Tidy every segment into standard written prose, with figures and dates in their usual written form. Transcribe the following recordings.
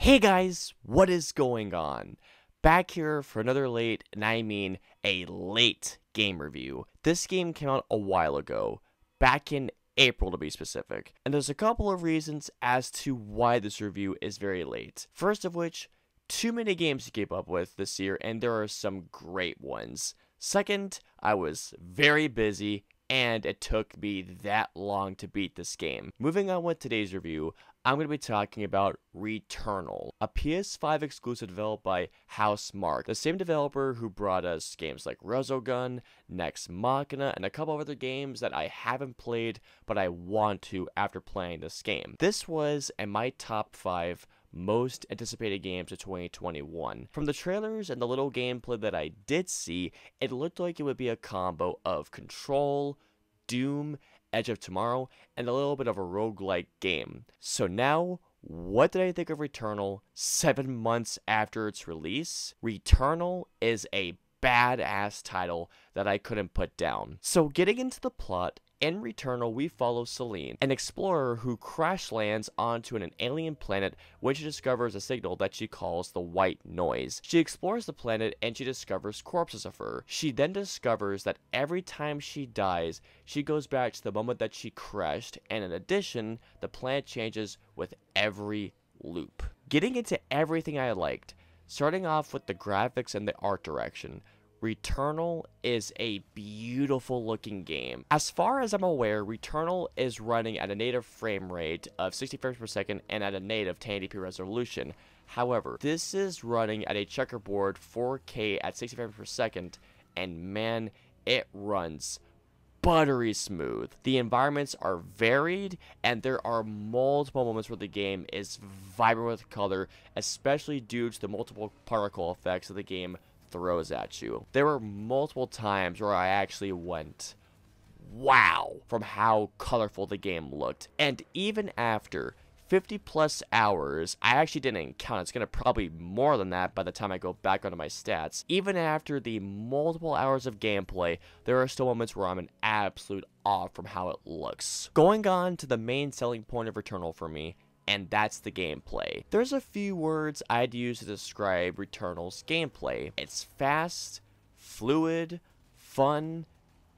Hey guys, what is going on? Back here for another late, and I mean a late game review. This game came out a while ago, back in April to be specific, and there's a couple of reasons as to why this review is very late. First of which, too many games to keep up with this year, and there are some great ones. Second, I was very busy, and it took me that long to beat this game. Moving on with today's review, I'm going to be talking about Returnal, a PS5 exclusive developed by Housemarque, the same developer who brought us games like Resogun, Nex Machina, and a couple of other games that I haven't played, but I want to after playing this game. This was in my top 5 most anticipated games of 2021. From the trailers and the little gameplay that I did see, it looked like it would be a combo of Control, Doom, Edge of Tomorrow, and a little bit of a roguelike game. So now, what did I think of Returnal 7 months after its release? Returnal is a badass title that I couldn't put down. So getting into the plot, in Returnal, we follow Celine, an explorer who crash lands onto an alien planet when she discovers a signal that she calls the white noise. She explores the planet and she discovers corpses of her. She then discovers that every time she dies, she goes back to the moment that she crashed, and in addition, the planet changes with every loop. Getting into everything I liked, starting off with the graphics and the art direction, Returnal is a beautiful looking game. As far as I'm aware, Returnal is running at a native frame rate of 60 frames per second and at a native 1080p resolution. However, this is running at a checkerboard 4K at 60 frames per second, and man, it runs buttery smooth. The environments are varied, and there are multiple moments where the game is vibrant with color, especially due to the multiple particle effects of the game throws at you. There were multiple times where I actually went, wow, from how colorful the game looked. And even after 50 plus hours, I actually didn't count, it's gonna probably be more than that by the time I go back onto my stats. Even after the multiple hours of gameplay, there are still moments where I'm in absolute awe from how it looks. Going on to the main selling point of Returnal for me, and that's the gameplay. There's a few words I'd use to describe Returnal's gameplay. It's fast, fluid, fun,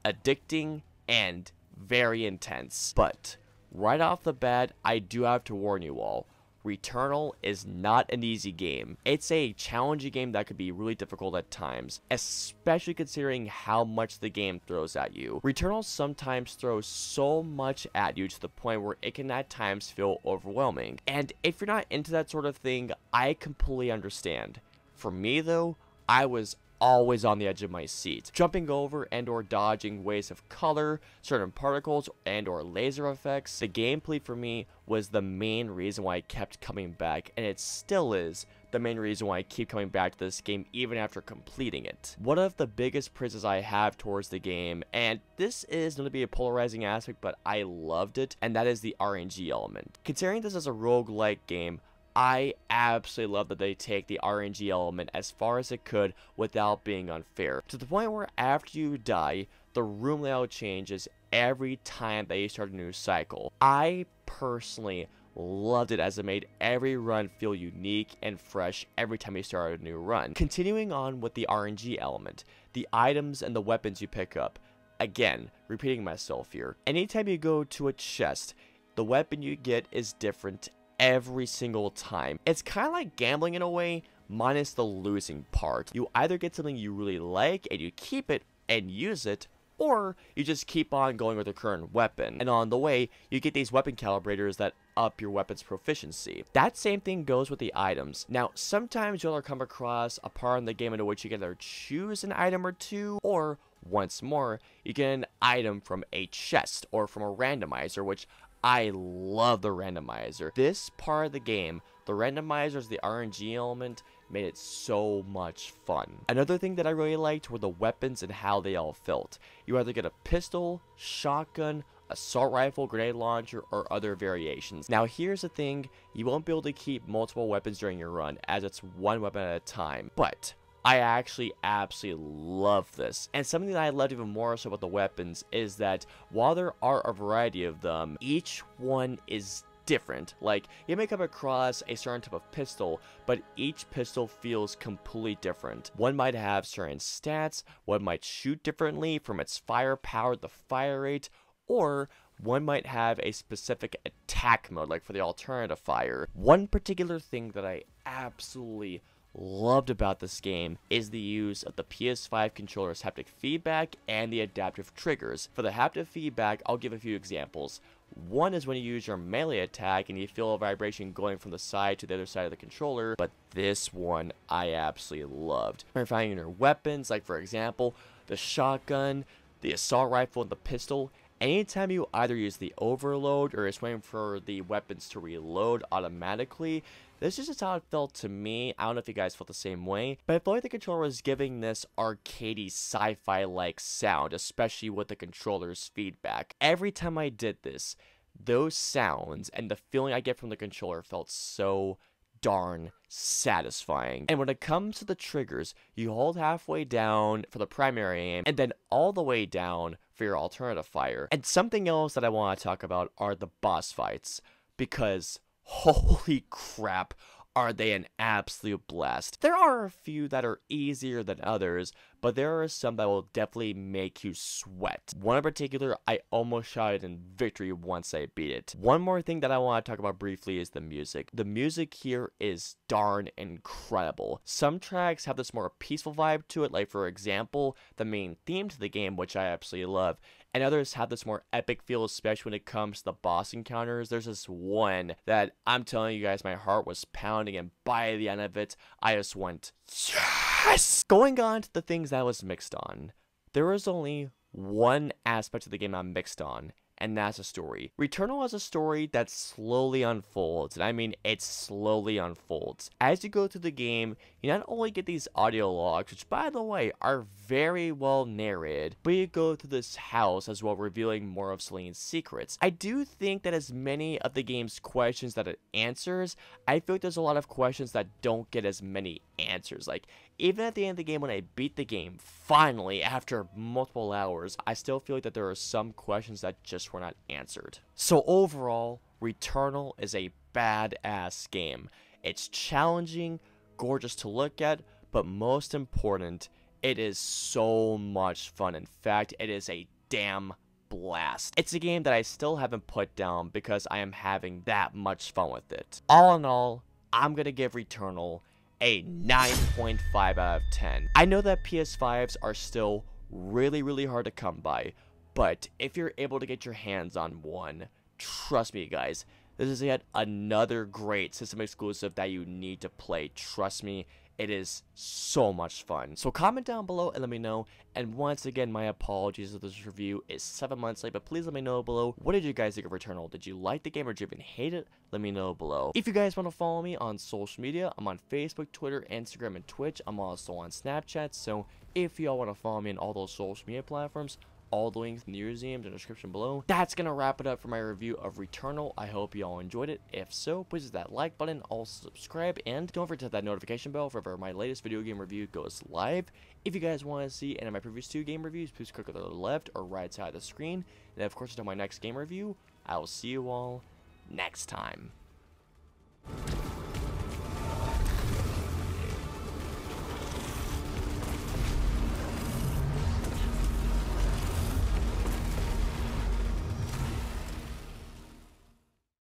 addicting, and very intense. But right off the bat, I do have to warn you all, Returnal is not an easy game. It's a challenging game that could be really difficult at times, especially considering how much the game throws at you. Returnal sometimes throws so much at you to the point where it can at times feel overwhelming. And if you're not into that sort of thing, I completely understand. For me though, I was always on the edge of my seat, jumping over and or dodging waves of color, certain particles, and or laser effects. The gameplay for me was the main reason why I kept coming back, and it still is the main reason why I keep coming back to this game even after completing it. One of the biggest praises I have towards the game, and this is going to be a polarizing aspect, but I loved it, and that is the RNG element. Considering this as a roguelike game, I absolutely love that they take the RNG element as far as it could without being unfair. To the point where after you die, the room layout changes every time that you start a new cycle. I personally loved it as it made every run feel unique and fresh every time you start a new run. Continuing on with the RNG element, the items and the weapons you pick up. Again, repeating myself here. Anytime you go to a chest, the weapon you get is different every single time. It's kind of like gambling in a way, minus the losing part. You either get something you really like and you keep it and use it, or you just keep on going with the current weapon. And on the way, you get these weapon calibrators that up your weapon's proficiency. That same thing goes with the items. Now, sometimes you'll come across a part in the game in which you can either choose an item or two, or once more, you get an item from a chest or from a randomizer, which I love the randomizer. This part of the game, the randomizers, the RNG element, made it so much fun. Another thing that I really liked were the weapons and how they all felt. You either get a pistol, shotgun, assault rifle, grenade launcher, or other variations. Now here's the thing, you won't be able to keep multiple weapons during your run, as it's one weapon at a time. But I actually absolutely love this. And something that I loved even more so about the weapons is that while there are a variety of them, each one is different. Like, you may come across a certain type of pistol, but each pistol feels completely different. One might have certain stats, one might shoot differently from its firepower, the fire rate, or one might have a specific attack mode, like for the alternative fire. One particular thing that I absolutely loved about this game is the use of the PS5 controller's haptic feedback and the adaptive triggers. For the haptic feedback, I'll give a few examples. One is when you use your melee attack and you feel a vibration going from the side to the other side of the controller, but this one I absolutely loved. When you're finding your weapons, like for example, the shotgun, the assault rifle, and the pistol, anytime you either use the overload or is waiting for the weapons to reload automatically, this is just how it felt to me. I don't know if you guys felt the same way, but I felt like the controller was giving this arcadey sci-fi-like sound, especially with the controller's feedback. Every time I did this, those sounds and the feeling I get from the controller felt so darn satisfying. And when it comes to the triggers, you hold halfway down for the primary aim and then all the way down for your alternative fire. And something else that I want to talk about are the boss fights, because holy crap, are they an absolute blast. There are a few that are easier than others, but there are some that will definitely make you sweat. One in particular, I almost shouted in victory once I beat it. One more thing that I want to talk about briefly is the music. The music here is darn incredible. Some tracks have this more peaceful vibe to it, like for example, the main theme to the game, which I absolutely love. And others have this more epic feel, especially when it comes to the boss encounters. There's this one that I'm telling you guys, my heart was pounding, and by the end of it, I just went, yes! Going on to the things that I was mixed on, there was only one aspect of the game I'm mixed on, and that's a story. Returnal has a story that slowly unfolds, and I mean it slowly unfolds. As you go through the game, you not only get these audio logs, which by the way are very well narrated, but you go through this house as well, revealing more of Celine's secrets. I do think that as many of the game's questions that it answers, I feel like there's a lot of questions that don't get as many answers. Like, even at the end of the game when I beat the game, finally, after multiple hours, I still feel like that there are some questions that just were not answered. So overall, Returnal is a badass game. It's challenging, gorgeous to look at, but most important, it is so much fun. In fact, it is a damn blast. It's a game that I still haven't put down because I am having that much fun with it. All in all, I'm gonna give Returnal a 9.5 out of 10. I know that PS5s are still really hard to come by, but if you're able to get your hands on one, trust me guys, this is yet another great system exclusive that you need to play. Trust me, it is so much fun. So comment down below and let me know. And once again, my apologies if this review is 7 months late, but please let me know below. What did you guys think of Returnal? Did you like the game or did you even hate it? Let me know below. If you guys want to follow me on social media, I'm on Facebook, Twitter, Instagram, and Twitch. I'm also on Snapchat. So if y'all want to follow me on all those social media platforms, all the links in the museum in the description below. That's gonna wrap it up for my review of Returnal. I hope you all enjoyed it. If so, please hit that like button, also subscribe, and don't forget to hit that notification bell for whenever my latest video game review goes live. If you guys want to see any of my previous 2 game reviews, please click on the left or right side of the screen. And of course, until my next game review, I will see you all next time.